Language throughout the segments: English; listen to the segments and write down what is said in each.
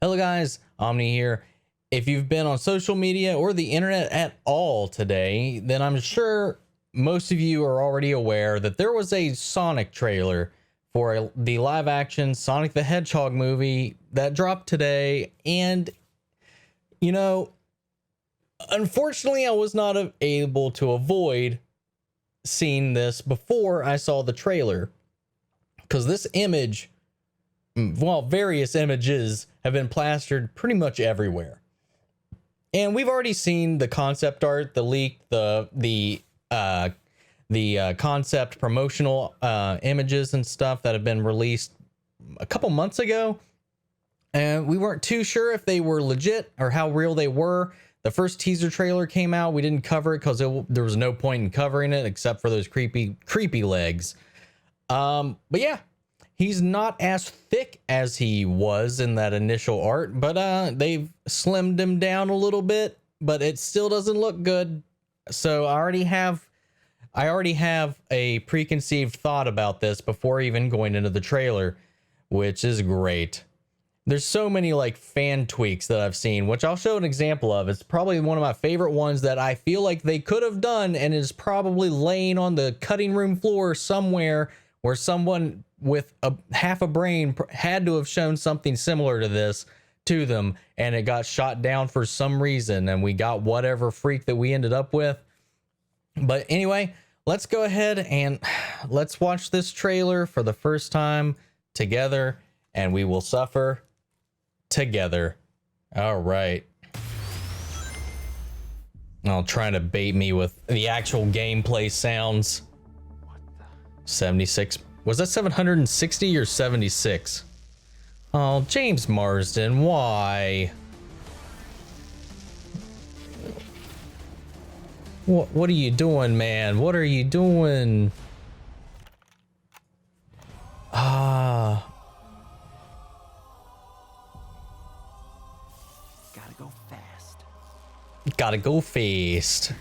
Hello guys, Omni here. If you've been on social media or the internet at all today, then I'm sure most of you are already aware that there was a Sonic trailer for the live action Sonic the Hedgehog movie that dropped today. And, you know, unfortunately, I was not able to avoid seeing this before I saw the trailer, because this image, well, various images have been plastered pretty much everywhere. And we've already seen the concept art, the leak, the concept promotional images and stuff that have been released a couple months ago. And we weren't too sure if they were legit or how real they were. The first teaser trailer came out. We didn't cover it because there was no point in covering it except for those creepy legs. But yeah. He's not as thick as he was in that initial art, but they've slimmed him down a little bit, but it still doesn't look good. So I already have a preconceived thought about this before even going into the trailer, which is great. There's so many like fan tweaks that I've seen, which I'll show an example of. It's probably one of my favorite ones that I feel like they could have done and is probably laying on the cutting room floor somewhere where someone with half a brain had to have shown something similar to this to them, and it got shot down for some reason, and we got whatever freak that we ended up with. But anyway, let's go ahead and let's watch this trailer for the first time together, and we will suffer together. All right. I'll try to bait me with the actual gameplay sounds. 76. Was that 760 or 76? Oh, James Marsden, why? What are you doing, man? What are you doing? Ah. Gotta go fast. Gotta go fast.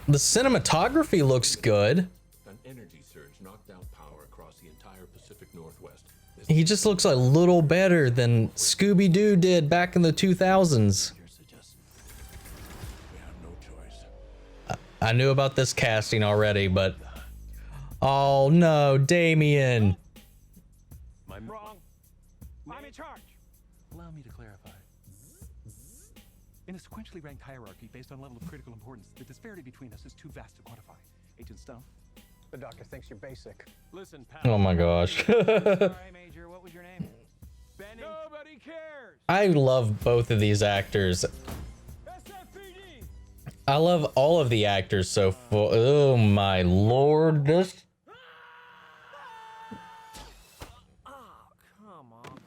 The cinematography looks good. An energy surge knocked out power across the entire Pacific Northwest. He just looks a little better than Scooby-Doo did back in the 2000s. We have no choice. I knew about this casting already, but... Oh no, Damien. I'm wrong. I'm in charge. Allow me to clarify. In a sequentially ranked hierarchy based on level of critical importance, the disparity between us is too vast to quantify. Agent Stone? The doctor thinks you're basic. Listen, pal. Oh my gosh. Sorry, Major. What was your name? Benny. Nobody cares. I love both of these actors. SFPD. I love all of the actors so far. Oh my lord, this... Oh, come on.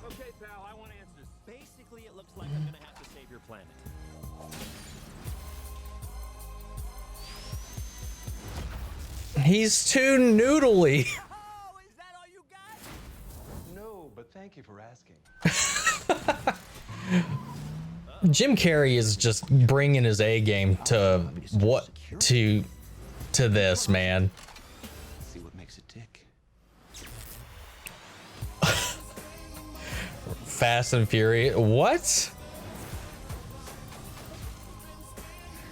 Okay, pal. I want answers. Basically, it looks like I'm gonna have to save your planet. He's too noodly. Oh, is that all you got? No, but thank you for asking. Jim Carrey is just bringing his A game to this, man. See what makes it tick. Fast and Furious. What?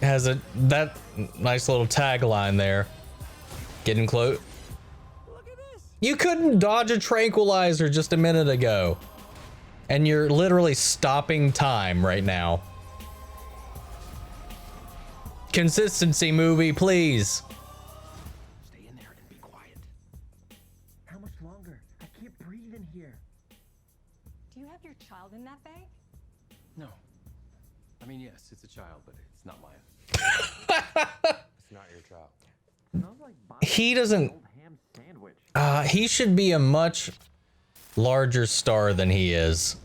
Has that nice little tagline there. Getting close. Look at this. You couldn't dodge a tranquilizer just a minute ago. And you're literally stopping time right now. Consistency, movie, please. Stay in there and be quiet. How much longer? I can't breathe in here. Do you have your child in that bag? No. I mean, yes, it's a child, but it's not mine. It's not your child. Smells like body He doesn't... old ham sandwich. He should be a much larger star than he is.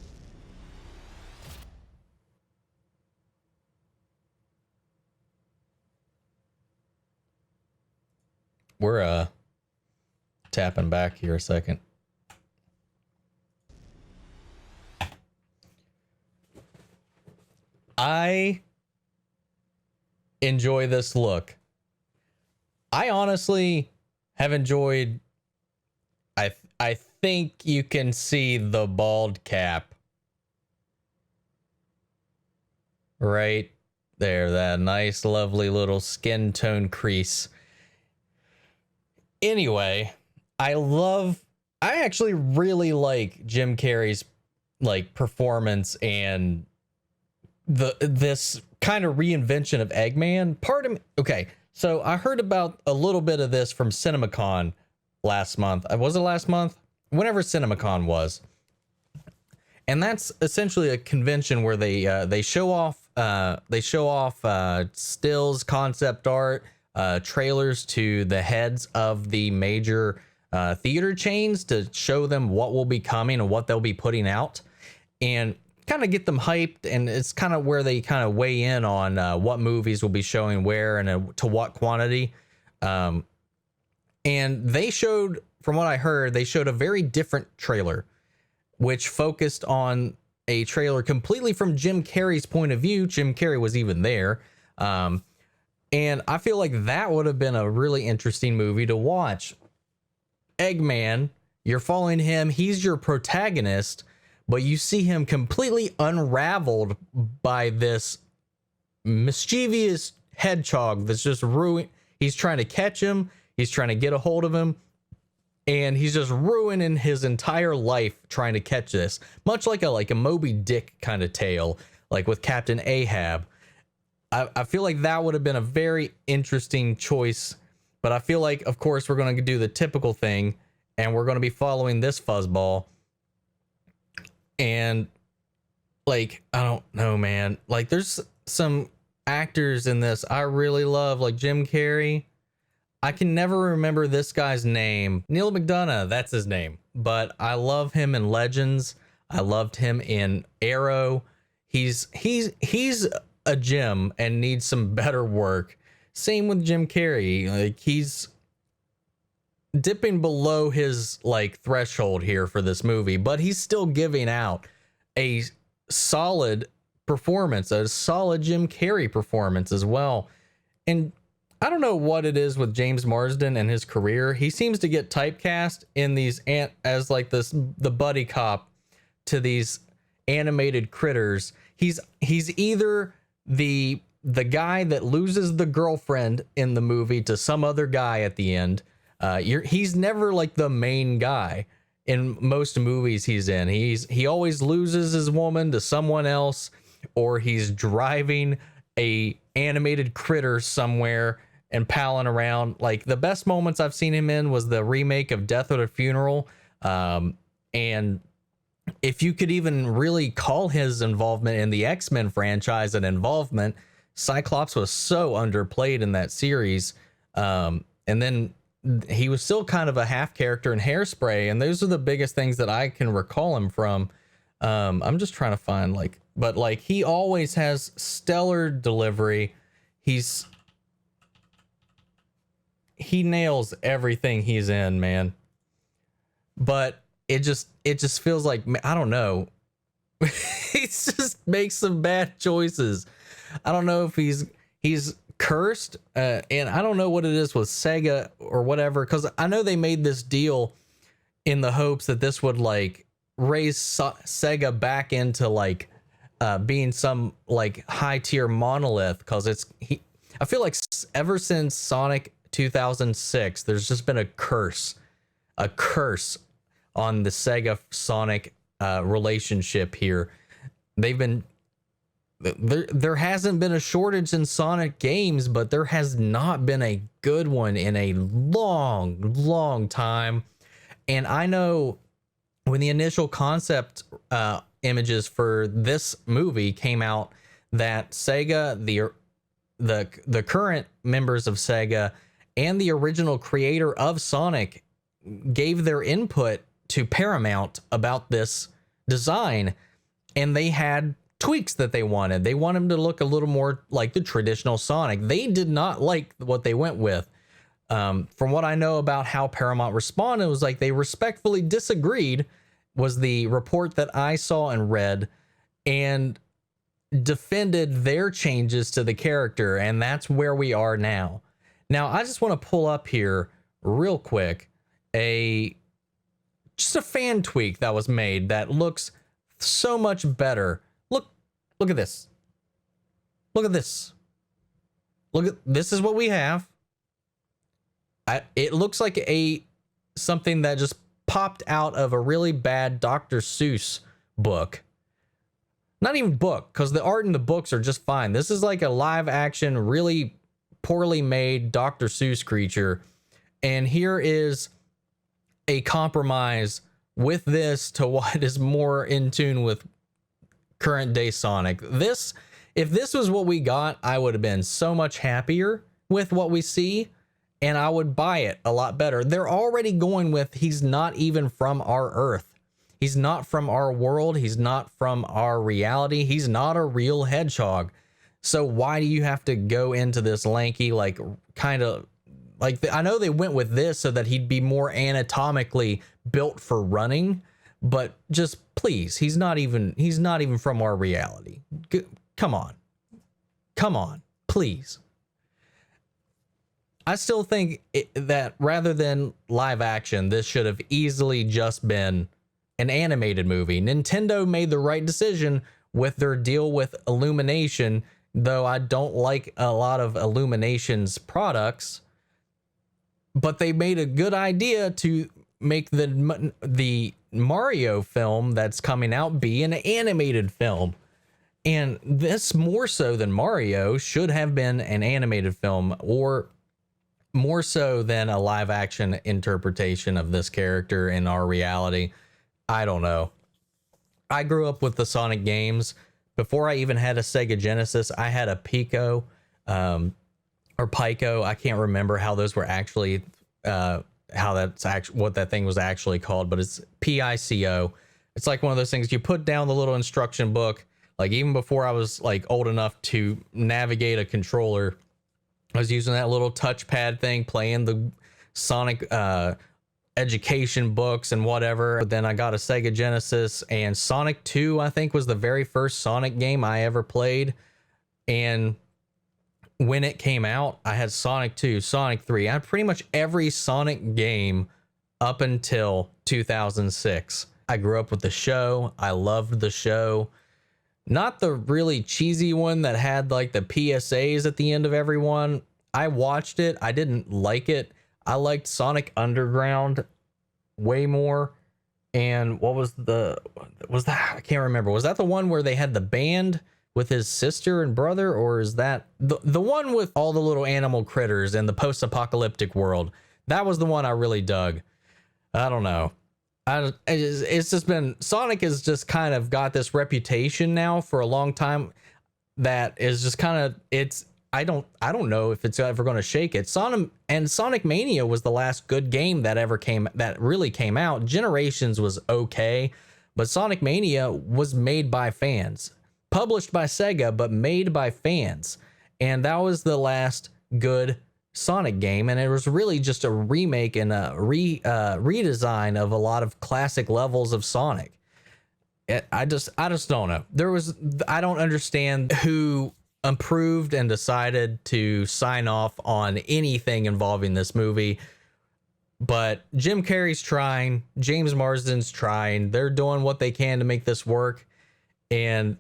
We're tapping back here a second. I enjoy this look. I honestly have enjoyed, I think you can see the bald cap right there, that nice, lovely little skin tone crease. Anyway, I actually really like Jim Carrey's like performance and this kind of reinvention of Eggman. Part of me, okay, so I heard about a little bit of this from CinemaCon last month. Was it last month? Whenever CinemaCon was. And that's essentially a convention where they show off stills, concept art, trailers to the heads of the major theater chains to show them what will be coming and what they'll be putting out, and kind of get them hyped. And it's kind of where they kind of weigh in on what movies will be showing where and to what quantity. And they showed, from what I heard, they showed a very different trailer, which focused on a trailer completely from Jim Carrey's point of view. Jim Carrey was even there. And I feel like that would have been a really interesting movie to watch. Eggman, you're following him. He's your protagonist, but you see him completely unraveled by this mischievous hedgehog that's just ruining. He's trying to catch him. He's trying to get a hold of him. And he's just ruining his entire life trying to catch this, much like a Moby Dick kind of tale, like with Captain Ahab. I feel like that would have been a very interesting choice, but I feel like, of course, we're going to do the typical thing, and we're going to be following this fuzzball. And like, I don't know, man. Like, there's some actors in this I really love, like Jim Carrey. I can never remember this guy's name. Neil McDonough, that's his name. But I love him in Legends. I loved him in Arrow. He's a gem and needs some better work. Same with Jim Carrey. Like, he's dipping below his like threshold here for this movie, but he's still giving out a solid performance, a solid Jim Carrey performance as well. And I don't know what it is with James Marsden and his career. He seems to get typecast in these as like the buddy cop to these animated critters. He's either the guy that loses the girlfriend in the movie to some other guy at the end. He's never like the main guy in most movies he's in. He always loses his woman to someone else, or he's driving a animated critter somewhere and palling around. Like, the best moments I've seen him in was the remake of Death at a Funeral. And if you could even really call his involvement in the X-Men franchise an involvement, Cyclops was so underplayed in that series. And then he was still kind of a half character in Hairspray. And those are the biggest things that I can recall him from. I'm just trying to find but he always has stellar delivery. He nails everything he's in, man. But it just feels like, I don't know. He just makes some bad choices. I don't know if he's cursed, and I don't know what it is with Sega or whatever, because I know they made this deal in the hopes that this would like raise Sega back into like being some like high tier monolith, because I feel like ever since Sonic 2006, there's just been a curse on the Sega Sonic relationship here. There hasn't been a shortage in Sonic games, but there has not been a good one in a long time. And I know when the initial concept images for this movie came out, that Sega, the current members of Sega and the original creator of Sonic gave their input to Paramount about this design, and they had tweaks that they wanted. They want him to look a little more like the traditional Sonic. They did not like what they went with. From what I know about how Paramount responded, it was like they respectfully disagreed, was the report that I saw and read, and defended their changes to the character, and that's where we are now. Now, I just want to pull up here real quick a just a fan tweak that was made that looks so much better. Look at this. Look at this. This is what we have. It looks like something that just popped out of a really bad Dr. Seuss book. Not even book, because the art in the books are just fine. This is like a live action, really poorly made Dr. Seuss creature. And here is a compromise with this to what is more in tune with current day Sonic. If this was what we got, I would have been so much happier with what we see, and I would buy it a lot better. They're already going with, he's not even from our Earth. He's not from our world. He's not from our reality. He's not a real hedgehog. So why do you have to go into this lanky, like, kind of like, I know they went with this so that he'd be more anatomically built for running, but just please, he's not even from our reality. Come on, please. I still think that rather than live action, this should have easily just been an animated movie. Nintendo made the right decision with their deal with Illumination, though I don't like a lot of Illumination's products, but they made a good idea to make the Mario film that's coming out be an animated film. And this, more so than Mario, should have been an animated film, or more so than a live action interpretation of this character in our reality. I don't know. I grew up with the Sonic games. Before I even had a Sega Genesis, I had a Pico, or Pico. I can't remember how those were actually, what that thing was actually called, but it's PICO. It's like one of those things you put down the little instruction book. Like, even before I was like old enough to navigate a controller, I was using that little touchpad thing, playing the Sonic education books and whatever. But then I got a Sega Genesis, and Sonic 2, I think, was the very first Sonic game I ever played. And when it came out, I had Sonic 2, Sonic 3. I had pretty much every Sonic game up until 2006. I grew up with the show. I loved the show. Not the really cheesy one that had like the PSAs at the end of every one. I watched it. I didn't like it. I liked Sonic Underground way more. And what was that? I can't remember. Was that the one where they had the band with his sister and brother? Or is that the one with all the little animal critters and the post-apocalyptic world? That was the one I really dug. I don't know. It's just been, Sonic has just kind of got this reputation now for a long time that is just kind of, I don't know if it's ever going to shake it. Sonic Mania was the last good game that really came out. Generations was okay, but Sonic Mania was made by fans, published by Sega, but made by fans. And that was the last good Sonic game, and it was really just a remake and a redesign of a lot of classic levels of Sonic. I just don't know. I don't understand who approved and decided to sign off on anything involving this movie, but Jim Carrey's trying, James Marsden's trying, they're doing what they can to make this work. And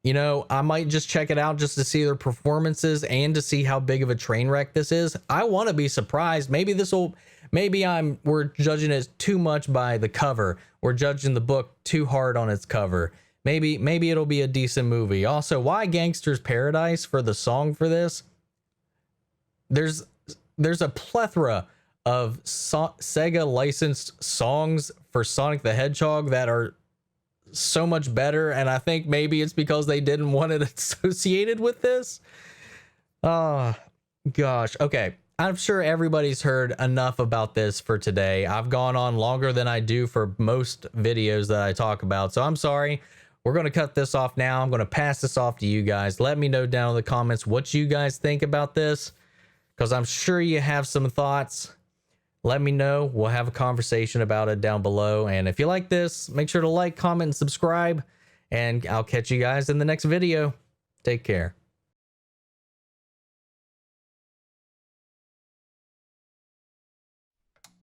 you know, I might just check it out just to see their performances and to see how big of a train wreck this is. I want to be surprised. Maybe we're judging it too much by the cover. We're judging the book too hard on its cover. Maybe it'll be a decent movie. Also, why Gangster's Paradise for the song for this? There's a plethora of Sega licensed songs for Sonic the Hedgehog that are so much better, and I think maybe it's because they didn't want it associated with this. Oh gosh. Okay, I'm sure everybody's heard enough about this for today. I've gone on longer than I do for most videos that I talk about, so I'm sorry. We're going to cut this off now. I'm going to pass this off to you guys. Let me know down in the comments what you guys think about this, because I'm sure you have some thoughts. Let me know. We'll have a conversation about it down below. And if you like this, make sure to like, comment, and subscribe. And I'll catch you guys in the next video. Take care.